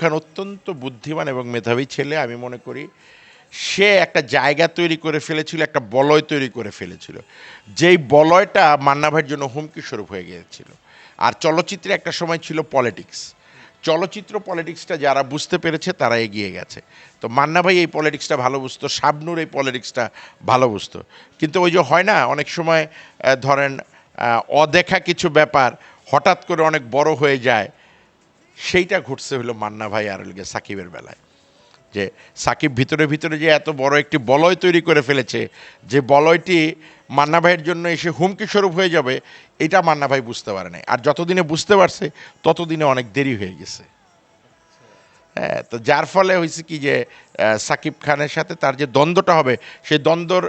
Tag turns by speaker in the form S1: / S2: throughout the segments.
S1: খান অত্যন্ত বুদ্ধিমান এবং মেধাবী ছেলে। আমি মনে করি সে একটা জায়গা তৈরি করে ফেলেছিল, একটা বলয় তৈরি করে ফেলেছিল, যেই বলয়টা মান্না ভাইয়ের জন্য হুমকি স্বরূপ হয়ে গিয়েছিল। আর চলচ্চিত্রে একটা সময় ছিল পলিটিক্স, চলচ্চিত্র পলিটিক্সটা যারা বুঝতে পেরেছে তারা এগিয়ে গেছে। তো মান্না ভাই এই পলিটিক্সটা ভালো বুঝতো, শাবনূর এই পলিটিক্সটা ভালো বুঝতো। কিন্তু ওই যে হয় না অনেক সময় ধরেন অদেখা কিছু ব্যাপার হঠাৎ করে অনেক বড় হয়ে যায়, সেইটা ঘটছে হলো মান্না ভাই আর সাকিবের বেলায়। যে সাকিব ভিতরে ভিতরে যে এত বড় একটি বলয় তৈরি করে ফেলেছে, যে বলয়টি মান্না ভাইয়ের জন্য এসে হুমকি স্বরূপ হয়ে যাবে, এটা মান্না ভাই বুঝতে পারে নাই। আর যতদিনে বুঝতে পারছে ততদিনে অনেক দেরি হয়ে গেছে। হ্যাঁ, তো যার ফলে হয়েছে কি যে সাকিব খানের সাথে তার যে দ্বন্দ্বটা হবে, সেই দ্বন্দ্বর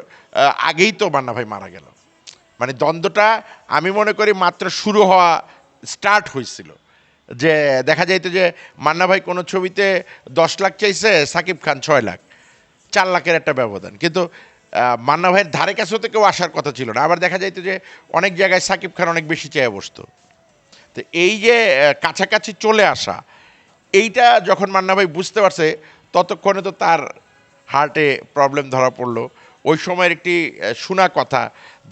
S1: আগেই তো মান্না ভাই মারা গেল। মানে দ্বন্দ্বটা আমি মনে করি মাত্র শুরু হওয়া স্টার্ট হয়েছিল। যে দেখা যাইতো যে মান্না ভাই কোনো ছবিতে 10 লাখ চাইছে, সাকিব খান 6 লাখ, 4 লাখের একটা ব্যবধান। কিন্তু মান্না ভাইয়ের ধারে কাছেও তো কেউ আসার কথা ছিল না। আবার দেখা যাইতো যে অনেক জায়গায় সাকিব খান অনেক বেশি চেয়ে বসতো। তো এই যে কাছাকাছি চলে আসা, এইটা যখন মান্না ভাই বুঝতে পারছে, ততক্ষণে তো তার হার্টে প্রবলেম ধরা পড়লো। ওই সময়ের একটি শোনা কথা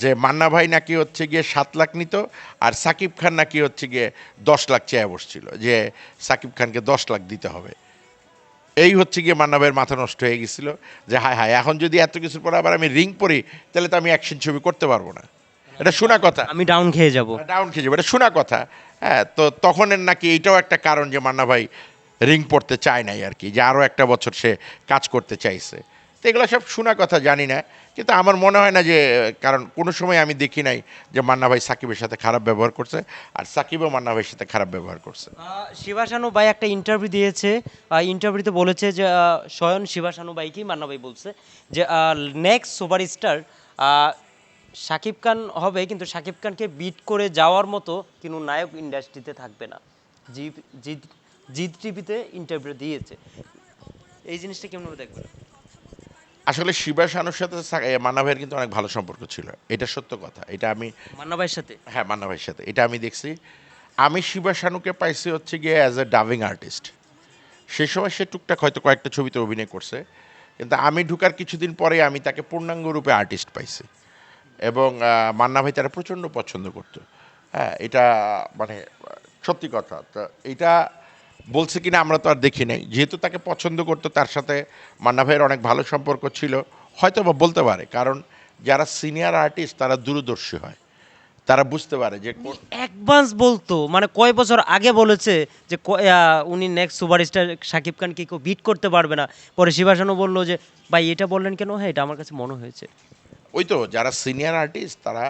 S1: যে মান্না ভাই নাকি হচ্ছে গিয়ে 7 লাখ নিত, আর সাকিব খান নাকি হচ্ছে গিয়ে 10 লাখ চেয়ে বসছিল, যে সাকিব খানকে 10 লাখ দিতে হবে। এই হচ্ছে গিয়ে মান্না ভাইয়ের মাথা নষ্ট হয়ে গেছিল যে হায় হায়, এখন যদি এত কিছুর পর আবার আমি রিং পরি, তাহলে তো আমি অ্যাকশন ছবি করতে পারবো না। এটা শোনা কথা,
S2: আমি ডাউন খেয়ে যাব।
S1: ডাউন খেয়ে যাবে, এটা শোনা কথা। হ্যাঁ, তো তখনের নাকি এইটাও একটা কারণ যে মান্না ভাই রিং পড়তে চায় নাই আর কি, যে আরও একটা বছর সে কাজ করতে চাইছে। তো এগুলো সব শোনা কথা, জানি না। কিন্তু আমার মনে হয় না যে, কারণ কোনো সময় আমি দেখি নাই যে মান্না ভাই সাকিবের সাথে খারাপ ব্যবহার করছে, আর সাকিবও মান্না ভাইয়ের সাথে খারাপ ব্যবহার করছে।
S2: শিবা শানু ভাই একটা ইন্টারভিউ দিয়েছে, ইন্টারভিউতে বলেছে যে স্বয়ং শিবা শানু ভাইকেই মান্না ভাই বলছে যে নেক্সট সুপারস্টার শাকিব খান হবে, কিন্তু শাকিব খানকে বিট করে যাওয়ার মতো কোনো নায়ক ইন্ডাস্ট্রিতে থাকবে না। জি, জি, জি টিভিতে ইন্টারভিউ দিয়েছে। এই জিনিসটা কেমন দেখবেন?
S1: আসলে শিবা শানুর সাথে মান্না ভাইয়ের কিন্তু অনেক ভালো সম্পর্ক ছিল, এটা সত্য কথা। এটা আমি,
S2: মান্না ভাইয়ের সাথে?
S1: হ্যাঁ, মান্না ভাইয়ের সাথে এটা আমি দেখছি। আমি শিবা শানুকে পাইছি হচ্ছে গিয়ে অ্যাজ এ ডাবিং আর্টিস্ট। সেই সময় সে টুকটাক হয়তো কয়েকটা ছবিতে অভিনয় করছে, কিন্তু আমি ঢুকার কিছুদিন পরে আমি তাকে পূর্ণাঙ্গ রূপে আর্টিস্ট পাইছি। এবং মান্না ভাই তারা প্রচণ্ড পছন্দ করতো। হ্যাঁ, এটা মানে সত্যি কথা। তো এইটা বলছে কিনা আমরা তো আর দেখি নাই, যেহেতু তাকে পছন্দ করতো, তার সাথে মান্না ভাইয়ের অনেক ভালো সম্পর্ক ছিল, হয়তো বা বলতে পারে। কারণ যারা সিনিয়র আর্টিস্ট তারা দূরদর্শী হয়, তারা বুঝতে পারে যে
S2: অ্যাডভান্স বলতো, মানে কয় বছর আগে বলেছে যে উনি নেক্সট সুপারস্টার শাকিব খানকে কেউ বিট করতে পারবে না। পরে শিবা শানু বললো যে ভাই এটা বললেন কেন? হ্যাঁ, এটা আমার কাছে মনে হয়েছে।
S1: ওই তো যারা সিনিয়র আর্টিস্ট তারা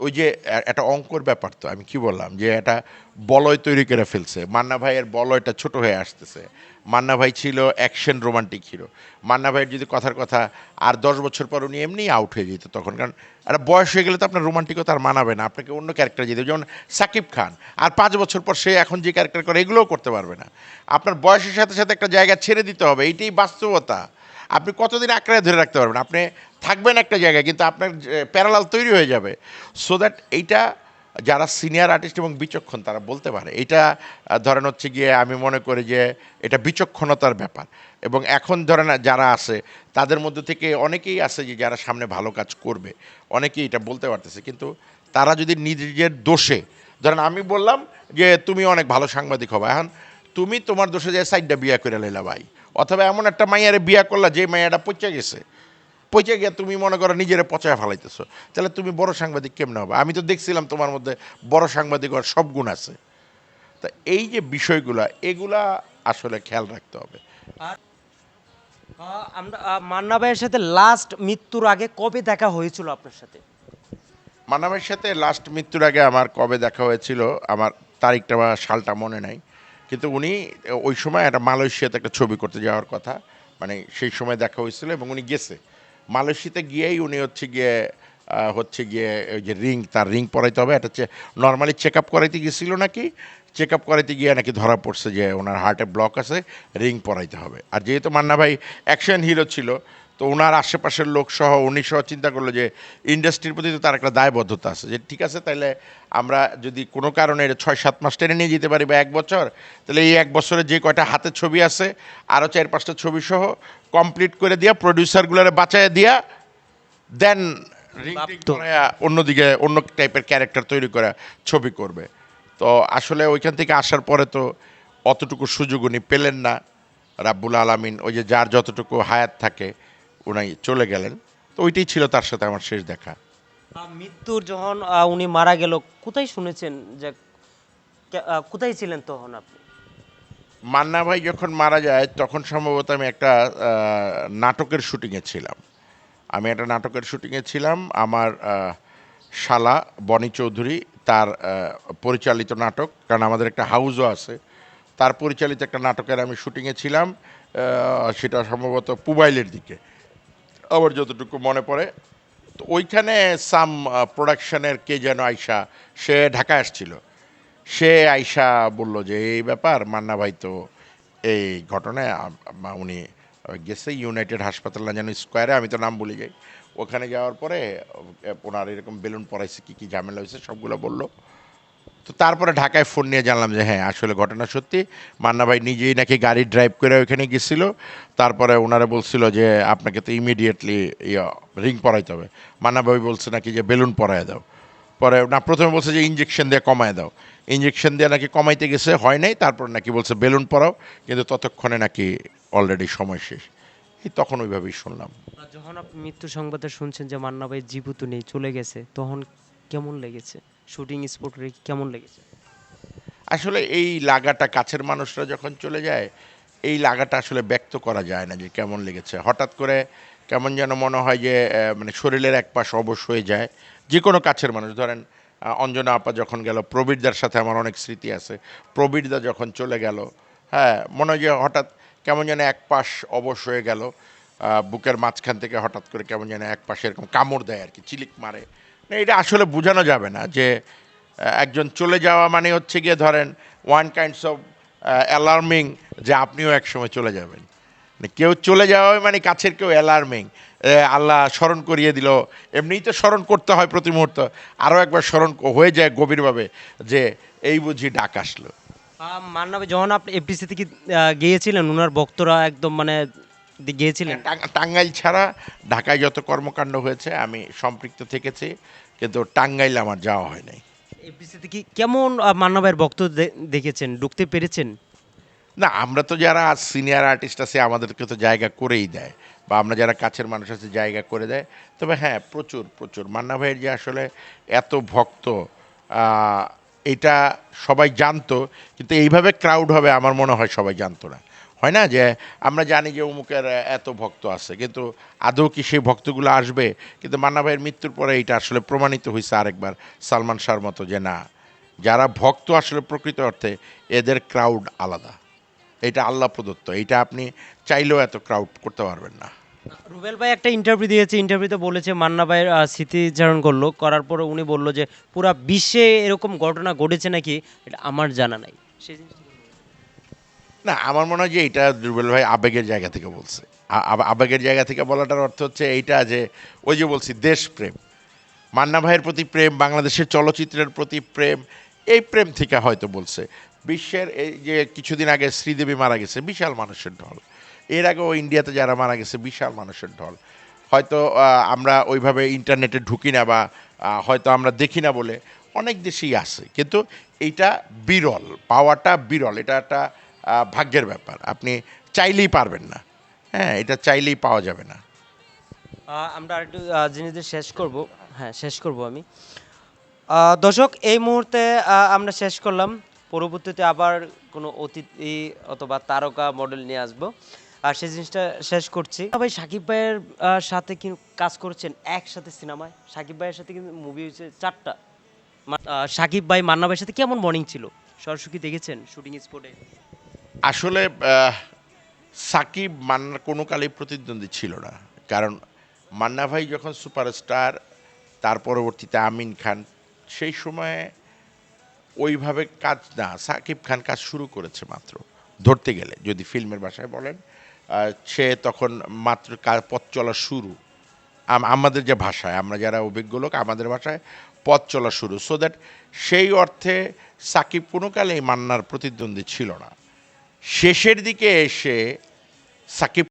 S1: ওই যে একটা অঙ্কর ব্যাপার, তো আমি কি বললাম যে একটা বলয় তৈরি করে ফেলছে। মান্না ভাইয়ের বলয়টা ছোট হয়ে আসতেছে। মান্না ভাই ছিল অ্যাকশন রোমান্টিক হিরো। মান্না ভাইয়ের যদি কথার কথা আর 10 বছর পর উনি এমনি আউট হয়ে যেত তখন, কারণ একটা বয়স হয়ে গেলে তো আপনার রোমান্টিকতা আর মানাবে না, আপনাকে অন্য ক্যারেক্টার যেতে হবে। যেমন সাকিব খান আর 5 বছর পর সে এখন যে ক্যারেক্টার করে এগুলোও করতে পারবে না। আপনার বয়সের সাথে সাথে একটা জায়গা ছেড়ে দিতে হবে, এইটাই বাস্তবতা। আপনি কতদিন আঁকড়ে ধরে রাখতে পারবেন? আপনি থাকবেন একটা জায়গায়, কিন্তু আপনার প্যারালাল তৈরি হয়ে যাবে। সো দ্যাট এইটা যারা সিনিয়র আর্টিস্ট এবং বিচক্ষণ তারা বলতে পারে। এটা ধরেন হচ্ছে গিয়ে আমি মনে করি যে এটা বিচক্ষণতার ব্যাপার। এবং এখন ধরেন যারা আছে তাদের মধ্যে থেকে অনেকেই আছে যে যারা সামনে ভালো কাজ করবে, অনেকেই এটা বলতে পারতেছে। কিন্তু তারা যদি নিজের দোষে, ধরেন আমি বললাম যে তুমি অনেক ভালো সাংবাদিক হবে, এখন তুমি তোমার দোষে যে সাইডটা বিয়া করে লাইলা ভাই, অথবা এমন একটা মাইয়ারে বিয়া করলা যে মাইয়াটা পচে গেছে, পচে গিয়ে তুমি মনে করো নিজেরে পচায় ফেলাইতেছো, তাহলে তুমি বড় সাংবাদিক কেমনে হবে? আমি তো দেখছিলাম তোমার মধ্যে বড় সাংবাদিক হওয়ার সব গুণ আছে। তা এই যে বিষয়গুলা, এগুলা আসলে খেয়াল রাখতে হবে।
S2: আর আমরা মান্না ভাইয়ের সাথে লাস্ট মৃত্যুর আগে কবে দেখা হয়েছিল আপনার সাথে?
S1: মান্নামের সাথে লাস্ট মৃত্যুর আগে আমার কবে দেখা হয়েছিল, আমার তারিখটা বা সালটা মনে নাই। কিন্তু উনি ওই সময় একটা মালয়েশিয়াতে একটা ছবি করতে যাওয়ার কথা, মানে সেই সময় দেখা হয়েছিল। এবং উনি গেছে মালয়েশিয়াতে, গিয়েই উনি হচ্ছে গিয়ে ওই যে তার রিং পরাইতে হবে, এটা নর্মালি চেক আপ করাইতে গেছিল নাকি, চেক আপ করাইতে গিয়ে নাকি ধরা পড়ছে যে ওনার হার্টে ব্লক আছে, রিং পরাইতে হবে। আর যেহেতু মান্না ভাই অ্যাকশন হিরো ছিল, তো ওনার আশেপাশের লোক সহ উনি সহ চিন্তা করলো যে ইন্ডাস্ট্রির প্রতি তো তার একটা দায়বদ্ধতা আছে, যে ঠিক আছে তাইলে আমরা যদি কোনো কারণে 6-7 মাস টেনে নিয়ে যেতে পারি বা 1 বছর, তাহলে এই 1 বছরে যে কয়টা হাতে ছবি আছে আরও 4-5টা ছবি সহ কমপ্লিট করে দিয়া প্রডিউসারগুলোরে বাঁচায় দিয়া দেন রিং টিং
S2: ভাবতো।
S1: করায়া অন্যদিকে অন্য টাইপের ক্যারেক্টার তৈরি করা ছবি করবে। তো আসলে ওইখান থেকে আসার পরে তো অতটুকু সুযোগ উনি পেলেন না। রাব্বুল আলামিন ওই যে যার যতটুকু হায়াত থাকে উনি চলে গেলেন। তো ওইটাই ছিল তার সাথে আমার শেষ দেখা।
S2: মৃত্যুর যখন উনি মারা গেল, কোথায় শুনেছেন যে কোথায় ছিলেন তখন আপনি?
S1: মান্না ভাই যখন মারা যায় তখন সম্ভবত আমি একটা নাটকের শুটিংয়ে ছিলাম। আমি একটা নাটকের শুটিংয়ে ছিলাম। আমার শালা বনি চৌধুরী তার পরিচালিত নাটক, কারণ আমাদের একটা হাউসও আছে, তার পরিচালিত একটা নাটকের আমি শুটিংয়ে ছিলাম। সেটা সম্ভবত পুবাইলের দিকে আমার যতটুকু মনে পড়ে। তো ওইখানে সাম প্রোডাকশনের কে যেন আইসা, সে ঢাকায় আসছিল, সে আইসা বলল যে এই ব্যাপার মান্না ভাই তো এই ঘটনায় উনি গেছে ইউনাইটেড হাসপাতাল না যেন স্কোয়ারে, আমি তো নাম ভুলে যাই। ওখানে যাওয়ার পরে ওনার এরকম বেলুন পড়াইছে, কী কী ঝামেলা হয়েছে সবগুলো বললো। তো তারপরে ঢাকায় ফোন নিয়ে জানলাম যে হ্যাঁ আসলে ঘটনা সত্যি, মান্না ভাই নিজেই নাকি গাড়ি ড্রাইভ করে ওইখানে গেছিল। তারপরে ওনারা বলছিল যে আপনাকে তো ইমিডিয়েটলি রিং পরাইতে হবে। মান্না ভাই বলছে নাকি যে বেলুন পরায় দাও। পরে না, প্রথমে বলছে যে ইঞ্জেকশন দিয়ে কমায় দাও, ইঞ্জেকশন দিয়ে নাকি কমাইতে গেছে, হয় নাই, তারপর নাকি বলছে বেলুন পরাও, কিন্তু ততক্ষণে নাকি অলরেডি সময় শেষ। এই তখন ওইভাবেই শুনলাম।
S2: যখন আপনি মৃত্যু সংবাদে শুনছেন যে মান্না ভাই জীবিত নেই, চলে গেছে, তখন কেমন লেগেছে? শুটিং স্পটে কেমন লেগেছে?
S1: আসলে এই লাগাটা কাছের মানুষরা যখন চলে যায়, এই লাগাটা আসলে ব্যক্ত করা যায় না যে কেমন লেগেছে। হঠাৎ করে কেমন যেন মনে হয় যে মানে শরীরের এক পাশ অবশ হয়ে যায়। যে কোনো কাছের মানুষ, ধরেন অঞ্জনা আপা যখন গেল, প্রবীরদার সাথে আমার অনেক স্মৃতি আছে, প্রবীরদা যখন চলে গেল, হ্যাঁ মনে হয় যে হঠাৎ কেমন যেন এক পাশ অবশ হয়ে গেল। বুকের মাঝখান থেকে হঠাৎ করে কেমন যেন এক পাশে এরকম কামড় দেয় আর কি, চিলিক মারে। না, এটা আসলে বোঝানো যাবে না যে একজন চলে যাওয়া মানে হচ্ছে গিয়ে ধরেন ওয়ান কাইন্ডস অফ অ্যালার্মিং, যে আপনিও একসময় চলে যাবেন। মানে কেউ চলে যাওয়া মানে কাছের কেউ অ্যালার্মিং, আল্লাহ স্মরণ করিয়ে দিল। এমনিই তো স্মরণ করতে হয় প্রতি মুহূর্ত, আরও একবার স্মরণ হয়ে যায় গভীরভাবে যে এই বুঝি ডাক আসলো।
S2: মান্না ভাই যখন আপনি এফডিসি থেকে গিয়েছিলেন, ওনার ভক্তরা একদম মানে গিয়েছিলেন।
S1: টাঙ্গাইল ছাড়া ঢাকায় যত কর্মকাণ্ড হয়েছে আমি সম্পৃক্ত থেকেছি, কিন্তু টাঙ্গাইল আমার যাওয়া হয় নাই।
S2: এফডিসি থেকে কেমন মান্না ভাইয়ের ভক্ত দেখেছেন, ঢুকতে পেরেছেন?
S1: না, আমরা তো যারা সিনিয়র আর্টিস্ট আছে আমাদেরকে তো জায়গা করেই দেয়, বা আমরা যারা কাছের মানুষ আছে জায়গা করে দেয়। তবে হ্যাঁ, প্রচুর প্রচুর মান্না ভাইয়ের যে আসলে এত ভক্ত, আহ, এটা সবাই জানতো, কিন্তু এইভাবে ক্রাউড হবে আমার মনে হয় সবাই জানতো না। হয় না যে আমরা জানি যে অমুকের এত ভক্ত আছে, কিন্তু আদৌ কি সেই ভক্তগুলো আসবে? কিন্তু মান্না ভাইয়ের মৃত্যুর পরে এটা আসলে প্রমাণিত হয়েছে আরেকবার সালমান শাহর মতো, যে না, যারা ভক্ত আসলে প্রকৃত অর্থে এদের ক্রাউড আলাদা। এটা আল্লাহ প্রদত্ত, এটা আপনি চাইলেও এত ক্রাউড করতে পারবেন না।
S2: রুবেল ভাই একটা ইন্টারভিউ দিয়েছে, ইন্টারভিউতে বলেছে মান্না ভাইয়ের স্মৃতিচারণ করলো, করার পরে উনি বললো যে পুরা বিশ্বে এরকম ঘটনা ঘটেছে নাকি এটা আমার জানা নাই। সেই জিনিসটা কি বলবেন?
S1: না, আমার মনে হয় যে এটা দুর্বল ভাই আবেগের জায়গা থেকে বলছে। আবেগের জায়গা থেকে বলাটার অর্থ হচ্ছে এইটা যে ওই যে বলছি দেশপ্রেম, মান্না ভাইয়ের প্রতি প্রেম, বাংলাদেশের চলচ্চিত্রের প্রতি প্রেম, এই প্রেম থেকে হয়তো বলছে। বিশ্বের এই যে কিছুদিন আগে শ্রীদেবী মারা গেছে, বিশাল মানুষের ঢল। এর আগেও ইন্ডিয়াতে যারা মারা গেছে বিশাল মানুষের ঢল। হয়তো আমরা ওইভাবে ইন্টারনেটে ঢুকি না, বা হয়তো আমরা দেখি না বলে অনেক দেশেই আছে, কিন্তু এইটা বিরল, পাওয়াটা বিরল। এটা একটা ভাগ্যের ব্যাপার, আপনি চাইলেই পারবেন না। হ্যাঁ, এটা চাইলেই পাওয়া যাবে না।
S2: আমরা আরেকটু জিনিসদের শেষ করব। হ্যাঁ, শেষ করব আমি। দর্শক, এই মুহূর্তে আমরা শেষ করলাম। পরবর্তীতে আবার কোনো অতিথি অথবা তারকা মডেল নিয়ে আসবো, আর সেই জিনিসটা শেষ করছি। ভাই সাকিব ভাইয়ের সাথে কি কাজ করছেন একসাথে সিনেমায়? সাকিব ভাইয়ের সাথে কিন্তু মুভি হয়েছে 4টা। সাকিব ভাই মান্না ভাইয়ের সাথে কেমন বন্ডিং ছিল? সরাসরি কি দেখেছেন শুটিং স্পটে?
S1: আসলে সাকিব মান্নার কোনো কালেই প্রতিদ্বন্দ্বী ছিল না। কারণ মান্না ভাই যখন সুপারস্টার, তার পরবর্তীতে আমিন খান, সেই সময়ে ওইভাবে কাজ না, সাকিব খান কাজ শুরু করেছে মাত্র, ধরতে গেলে যদি ফিল্মের ভাষায় বলেন সে তখন মাত্র পথ চলা শুরু। আমাদের যে ভাষায়, আমরা যারা অভিজ্ঞ লোক, আমাদের ভাষায় পথ চলা শুরু। সো দ্যাট সেই অর্থে সাকিব কোনো কালেই মান্নার প্রতিদ্বন্দ্বী ছিল না। শেষের দিকে এসে সাকিব